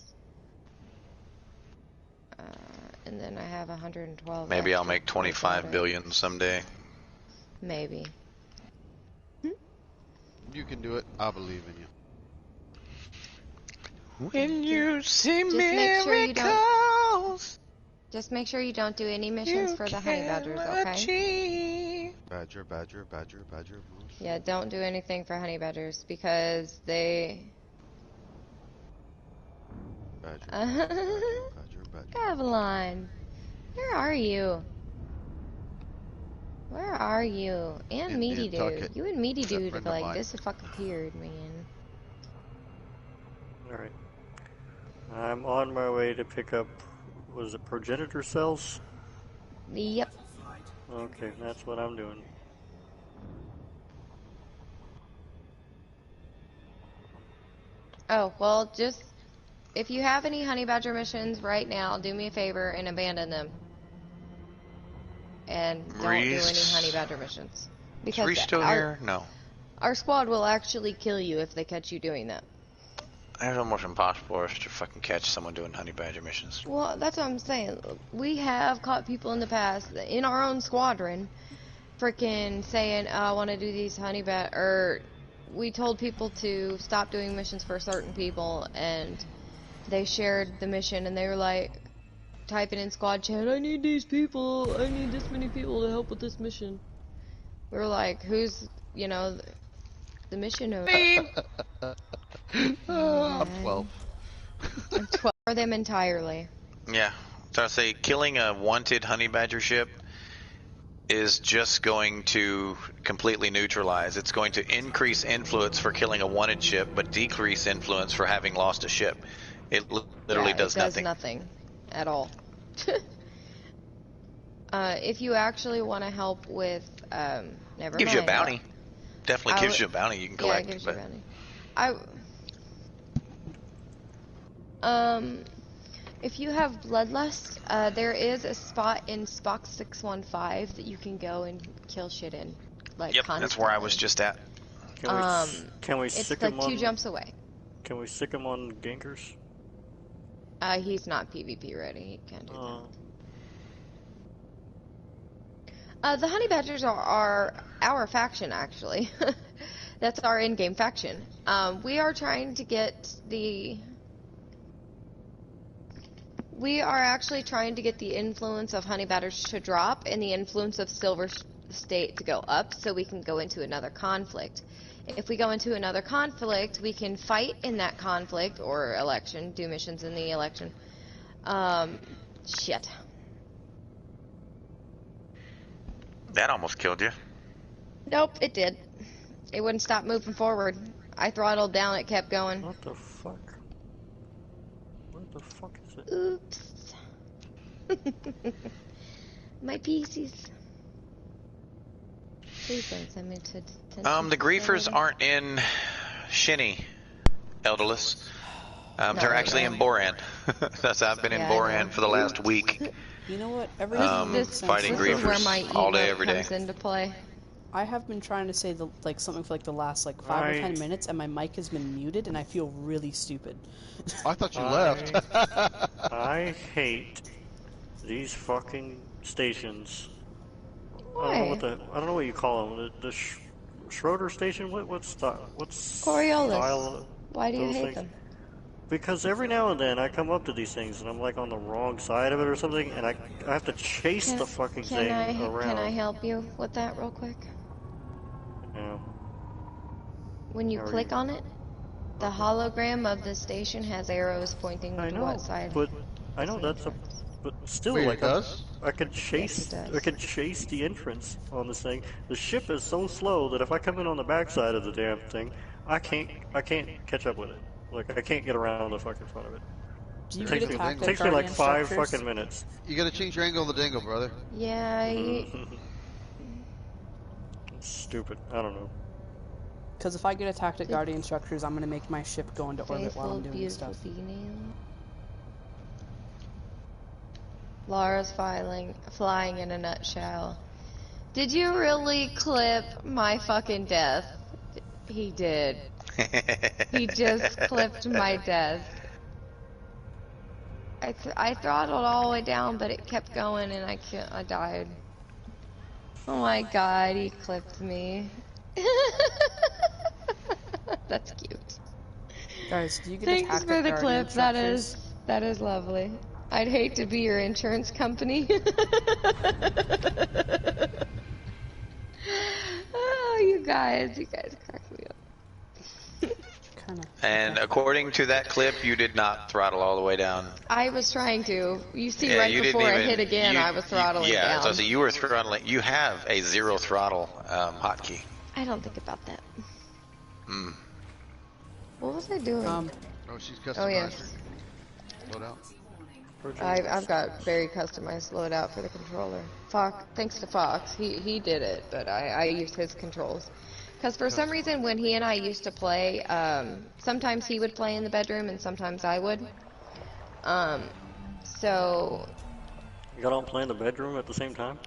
And then I have 112. Maybe I'll extra make 25 robotics. billion someday. Maybe. You can do it. I believe in you. When you see Just make sure you don't. miracles, Just make sure you don't do any missions for the honey badgers, okay? achieve. Badger, badger, badger, badger. Moose. Yeah, don't do anything for honey badgers because they. Badger, Uh, badger, badger, but Avalon, where are you? Where are you? And In Meaty Dude. Nantucket. You and Meaty It's a Dude friend have of like mine. disappeared, man. Alright. I'm on my way to pick up, was it progenitor cells? Yep. Okay, that's what I'm doing. Oh, well, just if you have any honey badger missions right now, do me a favor and abandon them. And don't do any Reese- honey badger missions. Is Because Reese still here? No. our squad will actually kill you if they catch you doing that. It's almost impossible for us to fucking catch someone doing honey badger missions. Well, that's what I'm saying. We have caught people in the past in our own squadron, freaking saying, "I want to do these honey badger," or we told people to stop doing missions for certain people, and they shared the mission, and they were like, typing in squad chat, "I need these people. I need this many people to help with this mission." We were like, "Who's, you know, the mission of?" I'm 12. I'm 12 for them entirely. Yeah. So I say killing a wanted honey badger ship is just going to completely neutralize. It's going to increase influence for killing a wanted ship, but decrease influence for having lost a ship. It literally Yeah, does it does nothing. nothing at all. If you actually want to help with, never Gives mind. you a bounty. Definitely I gives would- you a bounty you can Yeah, it collect. gives you a But bounty. If you have Bloodlust, there is a spot in Spock 615 that you can go and kill shit in. Like, yep, that's where I was constantly. just at. Can we It's sick like him 2 on? jumps away. Can we sick him on gankers? He's not PvP ready. He can't do that. The Honey Badgers are our faction, actually. That's our in-game faction. We are trying to get the... We are actually trying to get the influence of Honey Badgers to drop and the influence of Silver State to go up so we can go into another conflict. If we go into another conflict, we can fight in that conflict or election, do missions in the election. Shit. That almost killed you. Nope, it did. It wouldn't stop moving forward. I throttled down, it kept going. What the fuck? What the fuck is it? Oops. My pieces. Please don't send me to detention. The griefers aren't in Shinny, Eldolus. No, They're I actually know. in Boran. That's I've been in Yeah, I Boran know. for the last week. You know what? Everything makes sense. fighting This is where griefers my all day, emote every day. comes into play. I have been trying to say something for like the last 5 or 10 minutes, and my mic has been muted, and I feel really stupid. I thought you left. I hate these fucking stations. Why? I don't know what you call them. The Schroeder station. What's Coriolis. style- Why do you those hate things? them? Because every now and then I come up to these things and I'm like on the wrong side of it or something, and I have to chase the fucking thing around. Can I help you with that real quick? Yeah. When you How are click you? on it, the hologram of the station has arrows pointing I to know, what side. but I know that's a, but still, Wait, like it does? I could chase, Yes, it does. I could chase the entrance on this thing. The ship is so slow that if I come in on the backside of the damn thing, I can't catch up with it. Like I can't get around the fucking front of it. Do you Takes get me- attacked Takes by me like Guardian 5 structures? fucking minutes. You gotta change your angle of the dingle, brother. Yeah, It's stupid. I don't know. Because if I get attacked at Guardian structures, I'm gonna make my ship go into orbit while faithful, I'm doing beautiful stuff. female. Lara's flying in a nutshell. Did you really clip my fucking death? He did. He just clipped my death. I throttled all the way down, but it kept going, and I died. Oh my god, he clipped me. That's cute. Guys, do you get Thanks attacked for at the Guardian clip. structures? That is lovely. I'd hate to be your insurance company. Oh, you guys crack me up. And according to that clip, you did not throttle all the way down. I was trying to. You see, Yeah, right you didn't before I even hit again, I was throttling yeah, down. so you were throttling. You have a zero throttle hotkey. I don't think about that. Hmm. What was I doing? Oh, she's customized. Oh yes, Load out. I've got very customized loadout for the controller. Thanks to Fox, he did it, but I used his controls. Because for some reason, when he and I used to play, sometimes he would play in the bedroom and sometimes I would. So... Y'all don't play in the bedroom at the same time?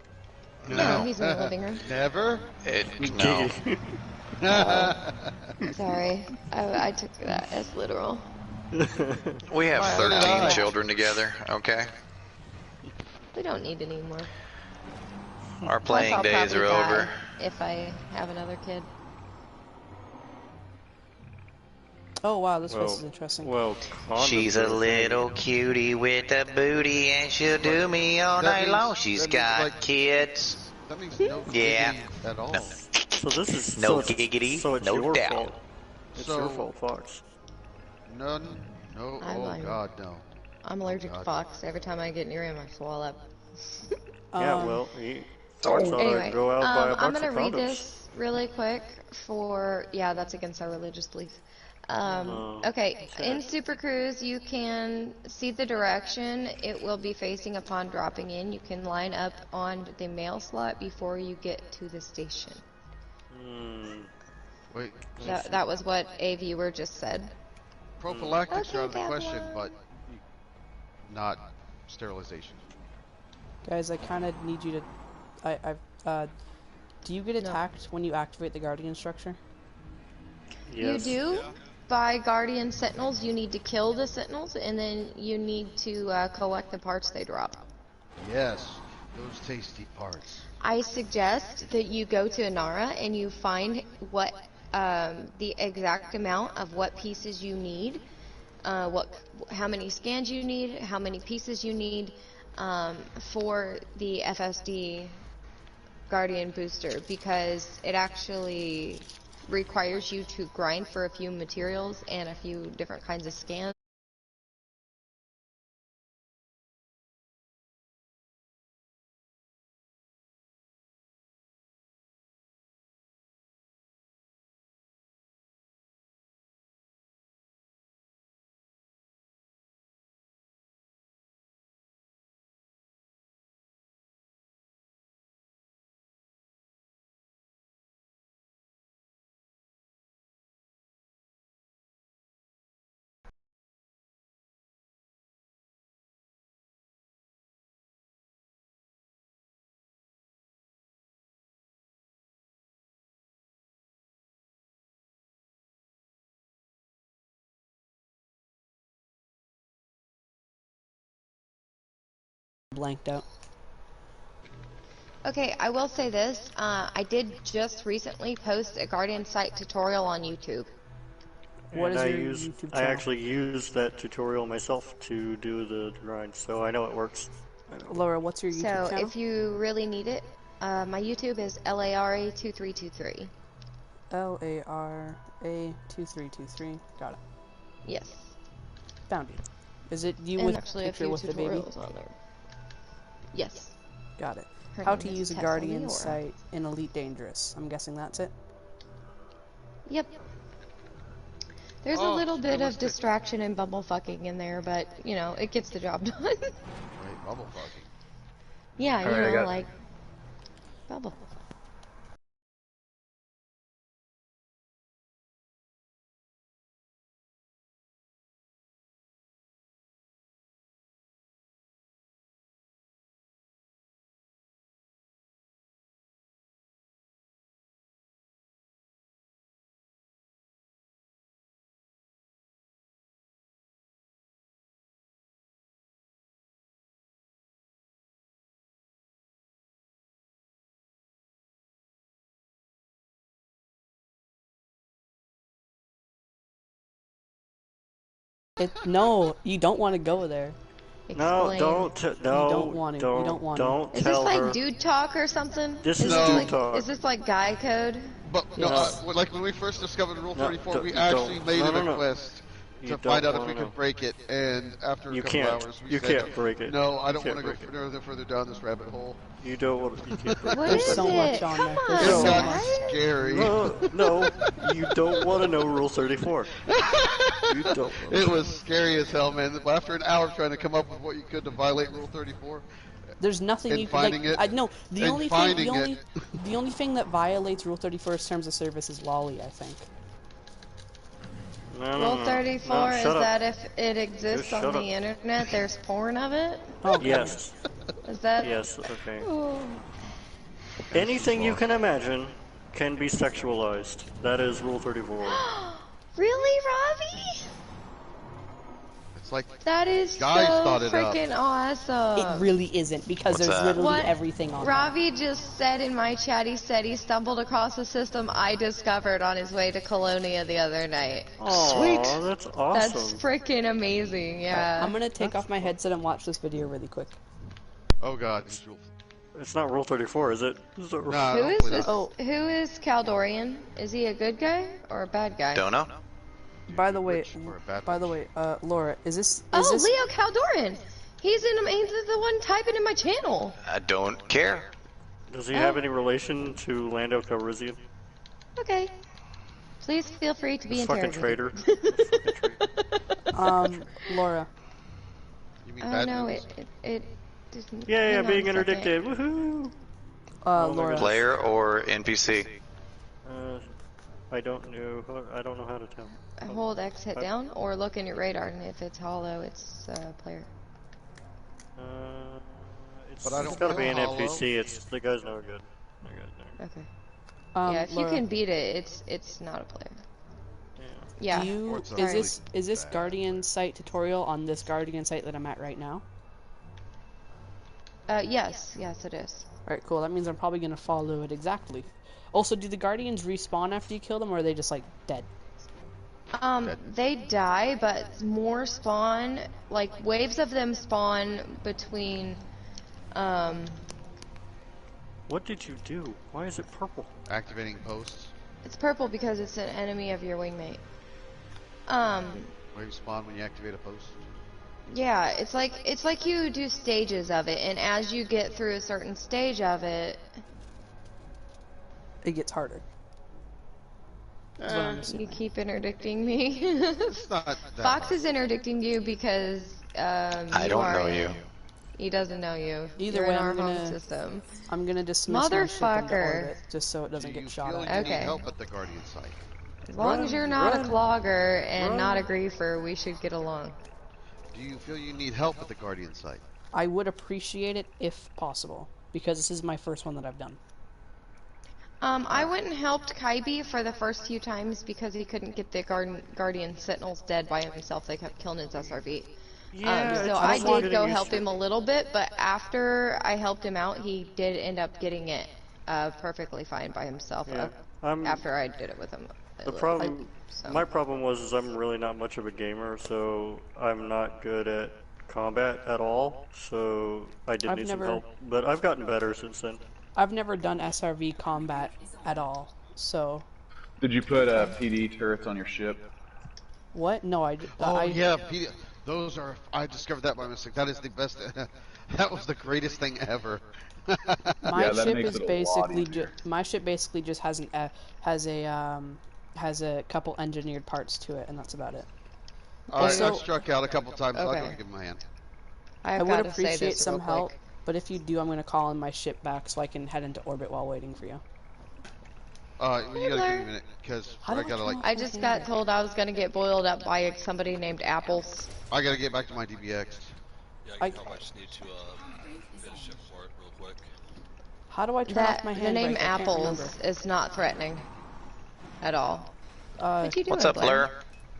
No, he's in the living room. Never? No. Sorry, I took that as literal. We have Wow. 13 children together, okay? We don't need any more. Our Plus, playing I'll days probably are die over. if I have another kid. Oh wow, this place is interesting. Well, She's a little cutie with a booty and she'll do me all That night means- long. She's that means, got like- kids. That means no Yeah. giggity at all. So this is No so it's, giggity, so it's no your doubt. fault. It's your So- fault, Fox. None. No. I'm Oh lying. God, no. I'm allergic to God. Fox. Every time I get near him, I swell up. Yeah, well, Fox ought to Anyway, go out and buy a I'm box gonna of read condoms. this really quick for, yeah, that's against our religious beliefs. Okay, in Super Cruise, you can see the direction it will be facing upon dropping in. You can line up on the mail slot before you get to the station. Wait. That was what a viewer just said. Prophylactics Okay, are out of the that question, one. but not sterilization. Guys, I kind of need you to... do you get attacked when you activate the Guardian structure? Yes. You do. By Guardian Sentinels, you need to kill the Sentinels, and then you need to collect the parts they drop. Yes, those tasty parts. I suggest that you go to Inara and you find what the exact amount of what pieces you need, how many scans you need, how many pieces you need for the FSD Guardian booster, because it actually requires you to grind for a few materials and a few different kinds of scans. Blanked out. Okay, I will say this. I did just recently post a Guardian site tutorial on YouTube. What And is your YouTube I channel? actually used that tutorial myself to do the grind, so I know it works. Laura, what's your YouTube So channel? if you really need it, my YouTube is LARA2323. LARA2323. Got it. Yes. Found you. Is it you And with actually a picture few with the baby? tutorials on there. Yes. Got it. Her How name to is use a Tessa Guardian Leora. site in Elite Dangerous. I'm guessing that's it. Yep. There's a Oh, little bit of realistic. distraction and bubble fucking in there, but you know, it gets the job done. Wait, bubble fucking. Yeah, you Alright, I know, got- like bubble. No, you don't want to go there. No, Explain. no, You don't want it. You don't want it. don't Is this tell like her. dude talk or something? This is this dude like, talk. Is this like guy code? But no, Yes. like when we first discovered Rule No, 34, we don't- actually made no, it no, a no. quest You to don't find out if wanna we know. could break it. And after a You couple can't. hours, we You said, can't break it. No, I don't You want to can't go further down this rabbit hole. You don't want to. You can't break What it. is There's so it? much on Come there. There's on, It so got much. guys. scary. No, you don't want to know Rule 34. You don't. It was scary as hell, man. After an hour trying to come up with what you could to violate Rule 34, There's nothing And you can like. finding it, I no. The and only thing. finding The only thing that violates Rule 34's terms of service is lolly. I think. No, Rule 34 No, is shut up. that if it exists Just on shut the up. internet, there's porn of it? Oh, Yes. Is that? Yes. Okay. Oh. Anything you can imagine can be sexualized. That is Rule 34. Really, Ravi? it's like That is Guys so thought it up. freaking awesome. It really isn't because What's there's that? literally What everything on. Ravi just said in my chat, he said he stumbled across a system I discovered on his way to Colonia the other night. Aw, that's That's awesome. freaking amazing, yeah. I'm gonna take off my headset and watch this video really quick. oh god, it's Rule. It's not Rule 34, is it? Is it Nah, Who is hopefully this? not. Oh. Who is Caldorian? Is he a good guy or a bad guy? Don't know. By the way, Rich or a bad Laura, is this? Oh, this? Leo Caldorian. He's the one typing in my channel. I don't care. Does he have any relation to Lando Calrissian? Okay. Please feel free to be Fucking interrogated. traitor. Laura. You mean Oh bad no, news? it didn't. Yeah, hang on being a second. interdicted. Woohoo! Laura. goodness. Player or NPC? I don't know. I don't know how to tell. Hold X hit down or look in your radar, and if it's hollow, it's player. It's, But I it's don't gotta be know an Hollow. NPC. It's the guy's no good. The guy's no good. Okay. Yeah, if Laura, you can beat it, it's not a player. Yeah. do you, Or it's is ugly. this Guardian site tutorial on this Guardian site that I'm at right now? Yes, it is. Alright, cool. That means I'm probably gonna follow it exactly. Also, do the Guardians respawn after you kill them, or are they just like dead? They die, but more spawn. Like waves of them spawn between. What did you do? Why is it purple? Activating posts. It's purple because it's an enemy of your wingmate. Wave spawn when you activate a post. Yeah, it's like you do stages of it, and as you get through a certain stage of it, It gets harder. That's what I'm assuming. you keep interdicting me. It's not that Fox is interdicting you because I don't know you. He doesn't know you. Either You're way, in our I'm home gonna- system. I'm gonna dismiss my ship into Motherfucker. orbit, just so it doesn't Do get you shot feel at. you Okay. need help at the Guardian site? As long as you're not a run, clogger and not a run. griefer, we should get along. Do you feel you need help at the Guardian site? I would appreciate it if possible, because this is my first one that I've done. I went and helped Kaibi for the first few times because he couldn't get the Guardian Sentinels dead by himself. They kept killing his SRV. Yeah, So it's I not did go getting help used to him a little bit, but after I helped him out, he did end up getting it perfectly fine by himself. Yeah, I'm- After I did it with him. The problem, So. my problem was is I'm really not much of a gamer, so I'm not good at combat at all. So I did I've need never- some help, but I've gotten better since then. I've never done SRV combat at all, so Did you put PD turrets on your ship? what? No, Oh yeah, those are. I discovered that by mistake. That is the best. That was the greatest thing ever. My Yeah, that ship makes is it a lot basically easier. my ship basically just has a couple engineered parts to it, and that's about it. All right, Also- I've struck out a couple times. So I'll Okay. go give him a hand. I I've would got to say appreciate this some real help, quick. but if you do, I'm gonna call in my ship back so I can head into orbit while waiting for you. You gotta give me a Blair. minute because How do I I gotta turn like. off- I just got told I was gonna get boiled up by somebody named Apples. I gotta get back to my DBX. Yeah, I- I can help. I just need to get a ship for it real quick. How do I turn That off my the hand? name brake? I can't Apples remember. is not threatening at all. What you doing, What's up, Blair?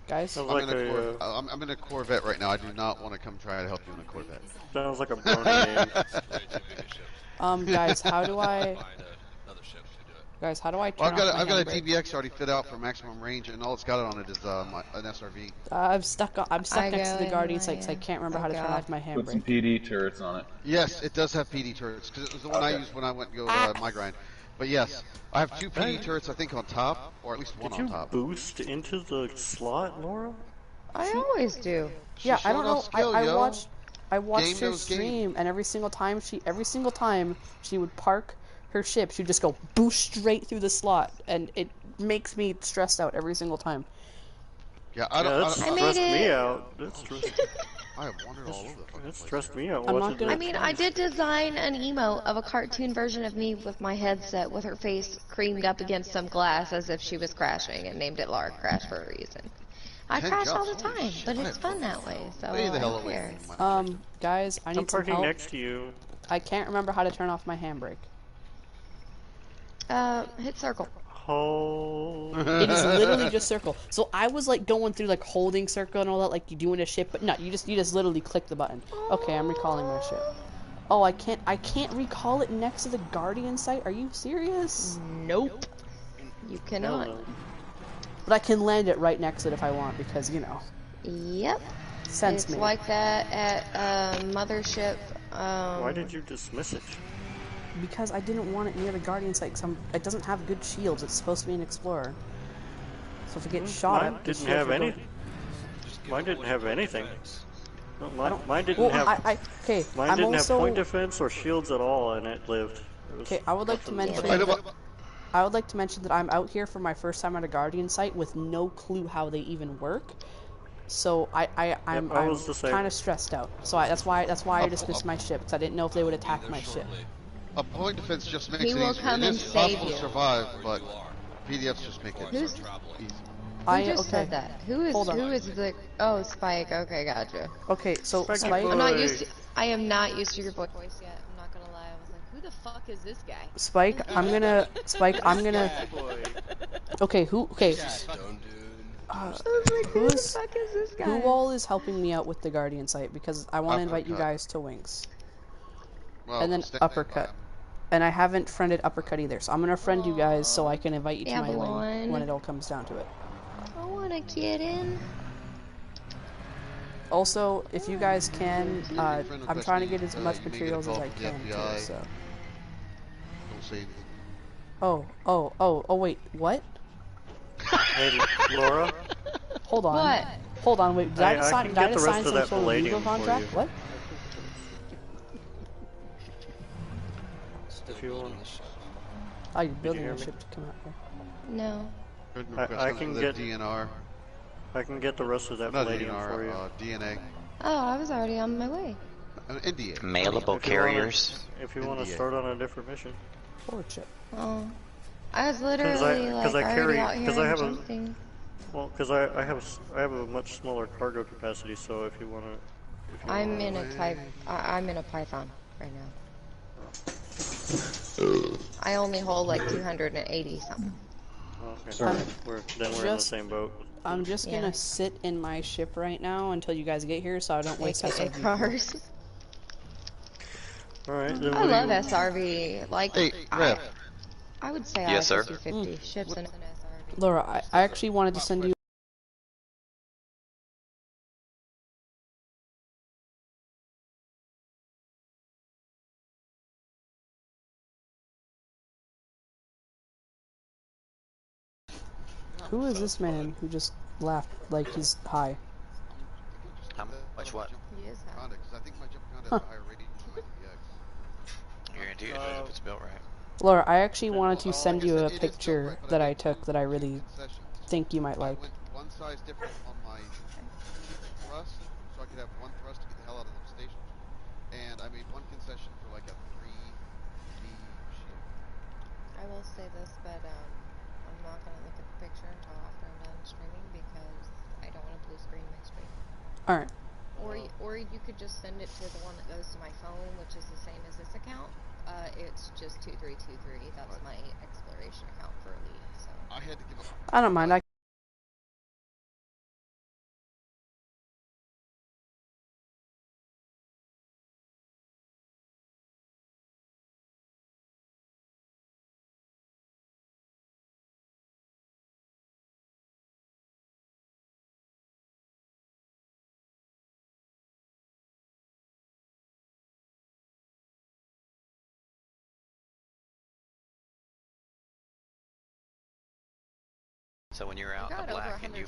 Guys, Sounds I'm like in, a I'm in a Corvette right now. I do not want to come try to help you in a Corvette. sounds like a brony name. Way too big a ship. guys, how do I? Find another ship to do it. Guys, how do I Well, turn off my I've got a handbrake? DBX already fit out for maximum range, and all it's got on it is an SRV. I'm stuck I next to go the in Guardian my, sight because I can't remember oh how to turn god. off my Put some handbrake. PD turrets on it. Yes, it does have PD turrets because it was the one I Okay. used when I went and go to my grind. But yes, I have 2 PD Hey. turrets I think on top, or at least one Did on you top. boost into the slot, Laura? I always do. She Yeah, I showed don't off know. skill, I yo. watched Game her knows game. stream, and every single time she would park her ship, she'd just go boost straight through the slot, and it makes me stressed out every single time. Yeah, Yeah, that I made stressed me it. out. That stressed, I have wandered all over the fucking that place. stressed me out. I'm not watching gonna- I that mean, twice. I did design an emote of a cartoon version of me with my headset with her face creamed up against some glass as if she was crashing and named it Lara Crash for a reason. I 10 crash jumps, all the holy time, shit, but I it's am fun that way, so Way the I hell don't away care. from my objective. Guys, I I'm need some parking help. next to you. I can't remember how to turn off my handbrake. Hit circle. Oh. It is literally just circle. So I was like going through like holding circle and all that, like you do in a ship, but no, you just literally click the button. Okay, I'm recalling my ship. Oh, I can't recall it next to the Guardian site. Are you serious? Nope. You Hell cannot. no. But I can land it right next to it if I want because Yep. sense It's me. like that at Mothership. Why did you dismiss it? Because I didn't want it near the Guardian site. Cause it doesn't have good shields. It's supposed to be an Explorer. So if it gets shot Mine at, the didn't shields have will go- any. Mine didn't have anything. No, mine didn't Well, have. okay. Mine I'm didn't also have point defense or shields at all, and it lived. It was okay. I would like to nothing mention. but- I know, but I would like to mention that I'm out here for my first time at a Guardian site with no clue how they even work. So I'm I was the same. kind of stressed out. So that's why I dismissed my ship because I didn't know if they would attack my ship. a point defense just makes He it will easier. come It and is save possible you. to survive, but PDFs just make it Who's- easy. Who just said that? Hold on. Who is the? Oh, Spike. Okay, gotcha. Okay, so Spike Spike, boy. I'm not used to. I am not used to your voice yet. I'm not gonna lie. I was like, who the fuck is this guy? Spike, I'm gonna. Okay, okay, Stone dude. I was like, who the who's fuck is this guy? who all is helping me out with the Guardian site because I want to invite you Uppercut. guys to Wings Well, and then stay- Uppercut. And I haven't friended Uppercut either, so I'm gonna friend you guys so I can invite you to Yeah, my wing blonde. when it all comes down to it. I wanna get in. Also, if you guys can, friend I'm request trying to me, get as much you may get a materials as call I from the can too. FBI. So. Don't say anything. Oh, wait, what? Hey, Laura. Hold on. What? Hold on, wait, did I I just sign, can did I get just the sign rest of some that sort of legal palladium for contract? you. What? If you want. Oh, you're building hear a me? ship to come out here. No. Friend I request can for the get- DNR. I can get the rest of that Not palladium DNR, for you. DNA. Oh, I was already on my way. NDA. Mailable If you wanna- carriers. If you want to NDA. start on a different mission. Forward ship. Oh. I was literally like 'cause I already carry- out here 'cause I have a- jumping. Well, because I have a much smaller cargo capacity, so if you want to. I'm in a type. I'm in a Python right now. I only hold like 280 something. Okay. Sorry. We're in the Just- same boat. I'm just Yeah. gonna sit in my ship right now until you guys get here so I don't waste AKA SRV. cars. All right. Then I what do love you- SRV. Like, Hey, Rev. I would say Yes, I sir. have 50 ships in an SRV. Laura, I actually wanted to send you Who is this man who just laughed like he's high? How much what? He is high. Because I think my jump conda has a higher rating than my DX. You're gonna do it if it's built right. Laura, I actually wanted to Like send I you said, a it is built picture right, but that I did took that I really concessions. think you might I like. went one size different on my thrust, so I could have one thrust to get the hell out of those stations. And I made one concession for like a 3D shield. I will say this, but I'm not gonna look at the picture until after I'm done streaming because I don't want to blue screen my screen. Alright. Or you could just send it to the one that goes to my phone, which is the same as this account. It's just 2323. That's my exploration account for Elite. So. I had to give up. I don't mind. I So when you're out in got the over black and you